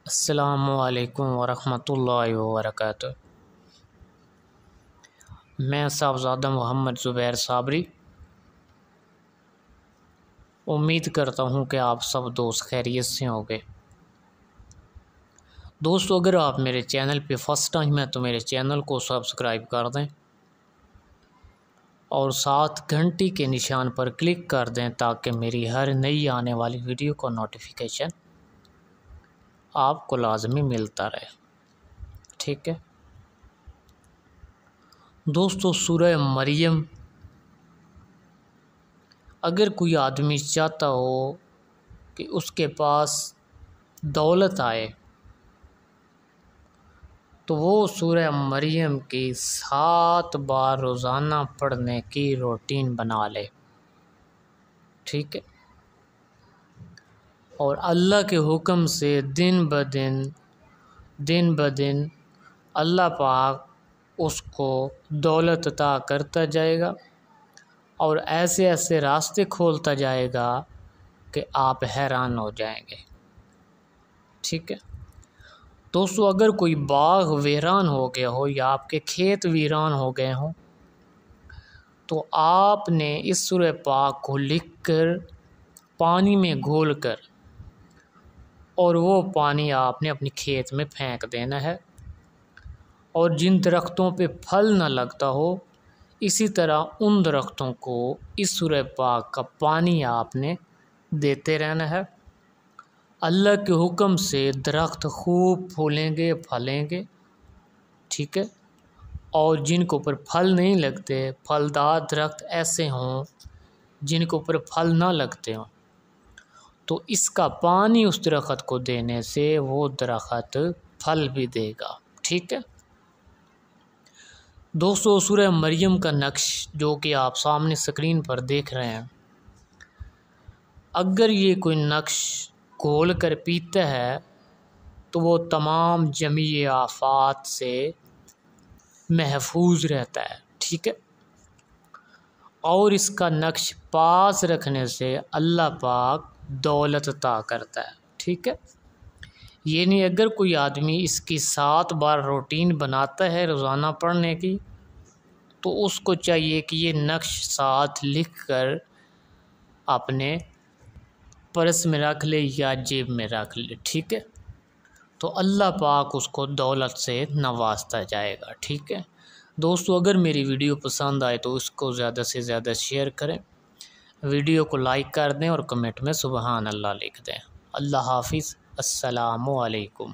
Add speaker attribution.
Speaker 1: अस्सलामुअलैकुम वरहमतुल्लाहि वबरकातुहू। मैं साहबज़ादा मोहम्मद ज़ुबैर साबरी उम्मीद करता हूँ कि आप सब दोस्त खैरियत से होंगे। दोस्तों, अगर आप मेरे चैनल पे फर्स्ट टाइम हैं तो मेरे चैनल को सब्सक्राइब कर दें और साथ घंटी के निशान पर क्लिक कर दें ताकि मेरी हर नई आने वाली वीडियो का नोटिफिकेशन आपको लाजमी मिलता रहे। ठीक है दोस्तों, सूरह मरियम, अगर कोई आदमी चाहता हो कि उसके पास दौलत आए तो वो सूरह मरियम की 7 बार रोज़ाना पढ़ने की रूटीन बना ले। ठीक है, और अल्लाह के हुक्म से दिन ब दिन अल्लाह पाक उसको दौलत अता करता जाएगा और ऐसे ऐसे रास्ते खोलता जाएगा कि आप हैरान हो जाएंगे। ठीक है दोस्तों, अगर कोई बाग वीरान हो गया हो या आपके खेत वीरान हो गए हों तो आपने इस सूरह पाक को लिखकर पानी में घोलकर और वो पानी आपने अपने खेत में फेंक देना है। और जिन दरख्तों पे फल ना लगता हो, इसी तरह उन दरख्तों को इस सूरह पाक का पानी आपने देते रहना है। अल्लाह के हुक्म से दरख्त खूब फूलेंगे, फलेंगे। ठीक है, और जिनके ऊपर फल नहीं लगते, फलदार दरख्त ऐसे हों जिनके ऊपर फल ना लगते हों, तो इसका पानी उस दरख्त को देने से वो दरख्त फल भी देगा। ठीक है दोस्तों, सूरह मरियम का नक्श जो कि आप सामने स्क्रीन पर देख रहे हैं, अगर ये कोई नक्श घोल कर पीता है तो वो तमाम जमी आफात से महफूज रहता है। ठीक है, और इसका नक्श पास रखने से अल्लाह पाक दौलत अता करता है। ठीक है, ये नहीं, अगर कोई आदमी इसकी 7 बार रूटीन बनाता है रोज़ाना पढ़ने की तो उसको चाहिए कि ये नक्श साथ लिख कर अपने पर्स में रख ले या जेब में रख ले। ठीक है, तो अल्लाह पाक उसको दौलत से नवाजता जाएगा। ठीक है दोस्तों, अगर मेरी वीडियो पसंद आए तो इसको ज़्यादा से ज़्यादा शेयर करें, वीडियो को लाइक कर दें और कमेंट में सुबहान अल्लाह लिख दें। अल्लाह हाफिज़, अस्सलामु अलैकुम।